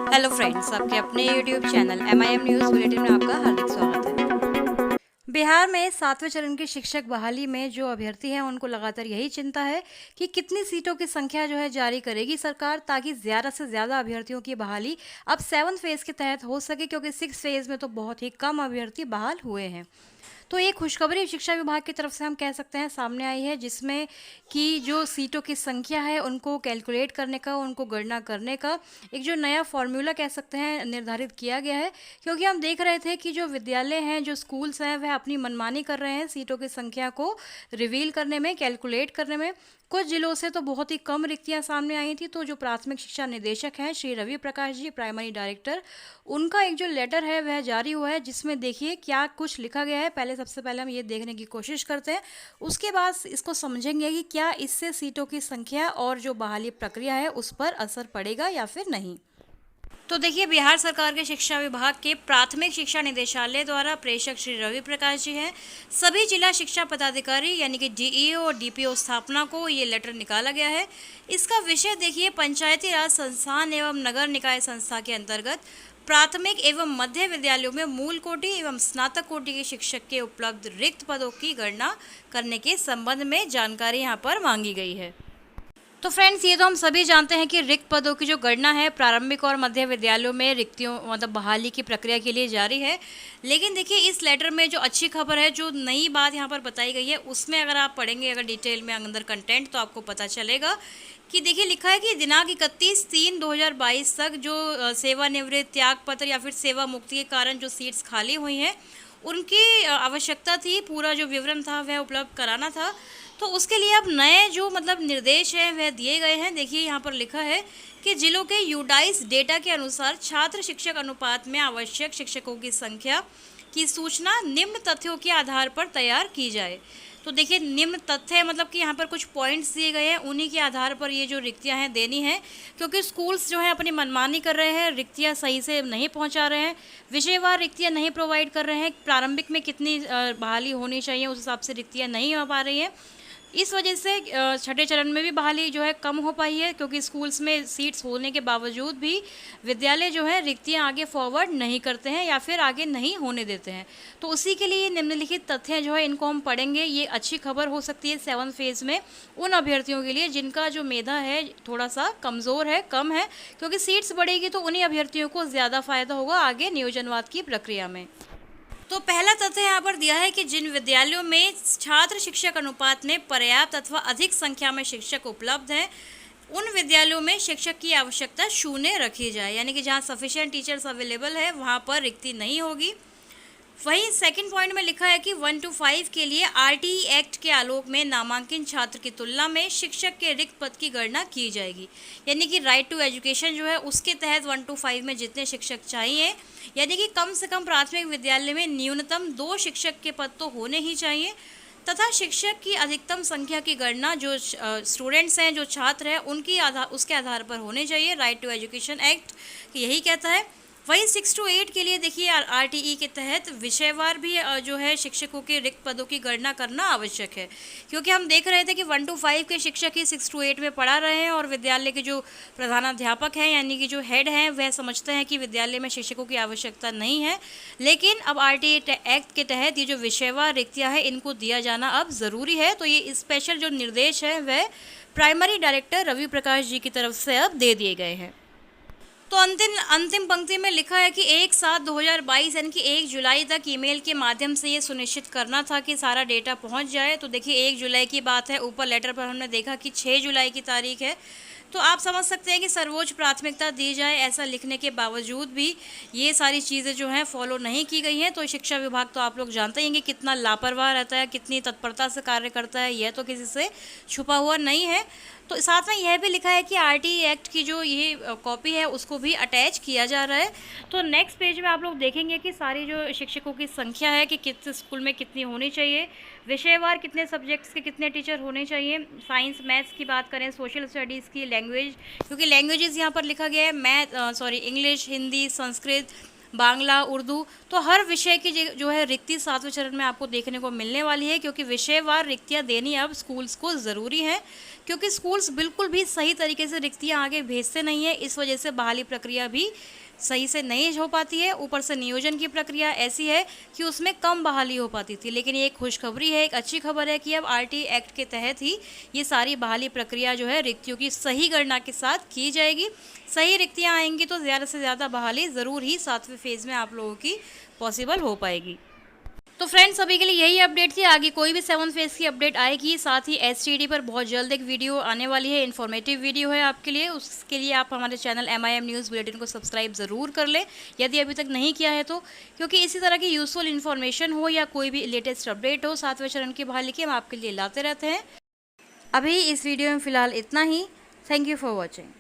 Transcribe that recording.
Hello friends, आपके अपने YouTube channel MIM news bulletin में आपका हार्दिक स्वागत है। बिहार में 7वें चरण की शिक्षक बहाली में जो अभ्यर्थी हैं उनको लगातार यही चिंता है कि कितनी सीटों की संख्या जो है जारी करेगी सरकार, ताकि ज़्यादा से ज़्यादा अभ्यर्थियों की बहाली अब 7 फेज़ के तहत हो सके, क्योंकि 6 फेज़ में तो बहुत ही कम अभ्यर्थी बहाल हुए हैं। तो एक खुशखबरी शिक्षा विभाग की तरफ से हम कह सकते हैं सामने आई है, जिसमें कि जो सीटों की संख्या है उनको कैलकुलेट करने का, उनको गणना करने का एक जो नया फॉर्मूला कह सकते हैं निर्धारित किया गया है। क्योंकि हम देख रहे थे कि जो विद्यालय हैं, जो स्कूल्स हैं, वह अपनी मनमानी कर रहे हैं सीटों की संख्या को रिवील करने में, कैलकुलेट करने में। कुछ जिलों से तो बहुत ही कम रिक्तियां सामने आई थी। तो जो प्राथमिक शिक्षा निदेशक हैं श्री रवि प्रकाश जी, प्राइमरी डायरेक्टर, उनका एक जो लेटर है वह जारी हुआ है, जिसमें देखिए क्या कुछ लिखा गया है। पहले सबसे पहले हम ये देखने की कोशिश करते हैं, उसके बाद इसको समझेंगे कि क्या इससे सीटों की संख्या और जो बहाली प्रक्रिया है उस पर असर पड़ेगा या फिर नहीं। तो देखिए, बिहार सरकार के शिक्षा विभाग के प्राथमिक शिक्षा निदेशालय द्वारा प्रेषक श्री रवि प्रकाश जी हैं, सभी जिला शिक्षा पदाधिकारी यानी कि DEO और DPO स्थापना को ये लेटर निकाला गया है। इसका विषय देखिए, पंचायती राज संस्थान एवं नगर निकाय संस्था के अंतर्गत प्राथमिक एवं मध्य विद्यालयों में मूल कोटि एवं स्नातक कोटि के शिक्षक के उपलब्ध रिक्त पदों की गणना करने के संबंध में जानकारी यहाँ पर मांगी गई है। तो फ्रेंड्स, ये तो हम सभी जानते हैं कि रिक्त पदों की जो गणना है प्रारंभिक और मध्य विद्यालयों में रिक्तियों मतलब बहाली की प्रक्रिया के लिए जारी है। लेकिन देखिए, इस लेटर में जो अच्छी खबर है, जो नई बात यहाँ पर बताई गई है, उसमें अगर आप पढ़ेंगे अगर डिटेल में अंदर कंटेंट, तो आपको पता चलेगा कि देखिए लिखा है कि दिनांक 31/3/2022 तक जो सेवानिवृत्त, त्यागपत्र या फिर सेवा मुक्ति के कारण जो सीट्स खाली हुई हैं, उनकी आवश्यकता थी, पूरा जो विवरण था वह उपलब्ध कराना था। तो उसके लिए अब नए जो मतलब निर्देश हैं वह दिए गए हैं। देखिए, यहाँ पर लिखा है कि जिलों के यूडाइस डेटा के अनुसार छात्र शिक्षक अनुपात में आवश्यक शिक्षकों की संख्या की सूचना निम्न तथ्यों के आधार पर तैयार की जाए। तो देखिए, निम्न तथ्य मतलब कि यहाँ पर कुछ पॉइंट्स दिए गए हैं, उन्हीं के आधार पर ये जो रिक्तियाँ हैं देनी है। क्योंकि स्कूल्स जो है अपनी मनमानी कर रहे हैं, रिक्तियाँ सही से नहीं पहुँचा रहे हैं, विषयवार रिक्तियाँ नहीं प्रोवाइड कर रहे हैं, प्रारंभिक में कितनी बहाली होनी चाहिए उस हिसाब से रिक्तियाँ नहीं हो पा रही हैं। इस वजह से छठे चरण में भी बहाली जो है कम हो पाई है, क्योंकि स्कूल्स में सीट्स होने के बावजूद भी विद्यालय जो है रिक्तियां आगे फॉरवर्ड नहीं करते हैं या फिर आगे नहीं होने देते हैं। तो उसी के लिए निम्नलिखित तथ्य जो है इनको हम पढ़ेंगे। ये अच्छी खबर हो सकती है 7 फेज़ में उन अभ्यर्थियों के लिए जिनका जो मेधा है थोड़ा सा कमज़ोर है, कम है, क्योंकि सीट्स बढ़ेगी तो उन्हीं अभ्यर्थियों को ज़्यादा फायदा होगा आगे नियोजनवाद की प्रक्रिया में। तो पहला तथ्य यहाँ पर दिया है कि जिन विद्यालयों में छात्र शिक्षक अनुपात में पर्याप्त अथवा अधिक संख्या में शिक्षक उपलब्ध हैं, उन विद्यालयों में शिक्षक की आवश्यकता शून्य रखी जाए, यानी कि जहाँ सफिशिएंट टीचर्स अवेलेबल है वहाँ पर रिक्ति नहीं होगी। वहीं सेकंड पॉइंट में लिखा है कि 1 to 5 के लिए RTE एक्ट के आलोक में नामांकित छात्र की तुलना में शिक्षक के रिक्त पद की गणना की जाएगी। यानी कि राइट टू एजुकेशन जो है उसके तहत 1 to 5 में जितने शिक्षक चाहिए, यानी कि कम से कम प्राथमिक विद्यालय में न्यूनतम 2 शिक्षक के पद तो होने ही चाहिए, तथा शिक्षक की अधिकतम संख्या की गणना जो स्टूडेंट्स हैं, जो छात्र हैं, उसके आधार पर होने चाहिए। राइट टू एजुकेशन एक्ट यही कहता है। वही 6 to 8 के लिए देखिए RTE के तहत विषयवार भी जो है शिक्षकों के रिक्त पदों की गणना करना आवश्यक है। क्योंकि हम देख रहे थे कि 1 to 5 के शिक्षक ही 6 to 8 में पढ़ा रहे हैं, और विद्यालय के जो प्रधानाध्यापक हैं यानी कि जो हेड हैं वह समझते हैं कि विद्यालय में शिक्षकों की आवश्यकता नहीं है। लेकिन अब RTE एक्ट के तहत ये जो विषयवार रिक्तियाँ हैं इनको दिया जाना अब ज़रूरी है। तो ये स्पेशल जो निर्देश है वह प्राइमरी डायरेक्टर रवि प्रकाश जी की तरफ से अब दे दिए गए हैं। तो अंतिम पंक्ति में लिखा है कि 1/7/2022 यानी कि 1 जुलाई तक ईमेल के माध्यम से ये सुनिश्चित करना था कि सारा डेटा पहुंच जाए। तो देखिए 1 जुलाई की बात है, ऊपर लेटर पर हमने देखा कि 6 जुलाई की तारीख है। तो आप समझ सकते हैं कि सर्वोच्च प्राथमिकता दी जाए, ऐसा लिखने के बावजूद भी ये सारी चीज़ें जो हैं फॉलो नहीं की गई हैं। तो शिक्षा विभाग तो आप लोग जानते ही हैं कि कितना लापरवाह रहता है, कितनी तत्परता से कार्य करता है, यह तो किसी से छुपा हुआ नहीं है। तो साथ में यह भी लिखा है कि RTE एक्ट की जो ये कॉपी है उसको भी अटैच किया जा रहा है। तो नेक्स्ट पेज में आप लोग देखेंगे कि सारी जो शिक्षकों की संख्या है कि किस स्कूल में कितनी होनी चाहिए, विषयवार कितने सब्जेक्ट्स के कितने टीचर होने चाहिए, साइंस मैथ्स की बात करें, सोशल स्टडीज़ की, लैंग्वेज, क्योंकि लैंग्वेजेस यहाँ पर लिखा गया है इंग्लिश, हिंदी, संस्कृत, बांग्ला, उर्दू। तो हर विषय की जो है रिक्ति 7वें चरण में आपको देखने को मिलने वाली है, क्योंकि विषयवार रिक्तियाँ देनी अब स्कूल्स को ज़रूरी है। क्योंकि स्कूल्स बिल्कुल भी सही तरीके से रिक्तियां आगे भेजते नहीं है। इस वजह से बहाली प्रक्रिया भी सही से नहीं हो पाती है। ऊपर से नियोजन की प्रक्रिया ऐसी है कि उसमें कम बहाली हो पाती थी। लेकिन ये एक खुशखबरी है, एक अच्छी खबर है कि अब आरटी एक्ट के तहत ही ये सारी बहाली प्रक्रिया जो है रिक्तियों की सही गणना के साथ की जाएगी। सही रिक्तियां आएंगी तो ज़्यादा से ज़्यादा बहाली ज़रूर ही 7वें फेज़ में आप लोगों की पॉसिबल हो पाएगी। तो फ्रेंड्स, अभी के लिए यही अपडेट थी। आगे कोई भी 7th फेज़ की अपडेट आएगी। साथ ही एसटीडी पर बहुत जल्द एक वीडियो आने वाली है, इन्फॉर्मेटिव वीडियो है आपके लिए। उसके लिए आप हमारे चैनल MIM न्यूज़ बुलेटिन को सब्सक्राइब ज़रूर कर लें यदि अभी तक नहीं किया है तो, क्योंकि इसी तरह की यूज़फुल इन्फॉर्मेशन हो या कोई भी लेटेस्ट अपडेट हो 7वें चरण की बहाली की, हम आपके लिए लाते रहते हैं। अभी इस वीडियो में फ़िलहाल इतना ही। Thank you for watching.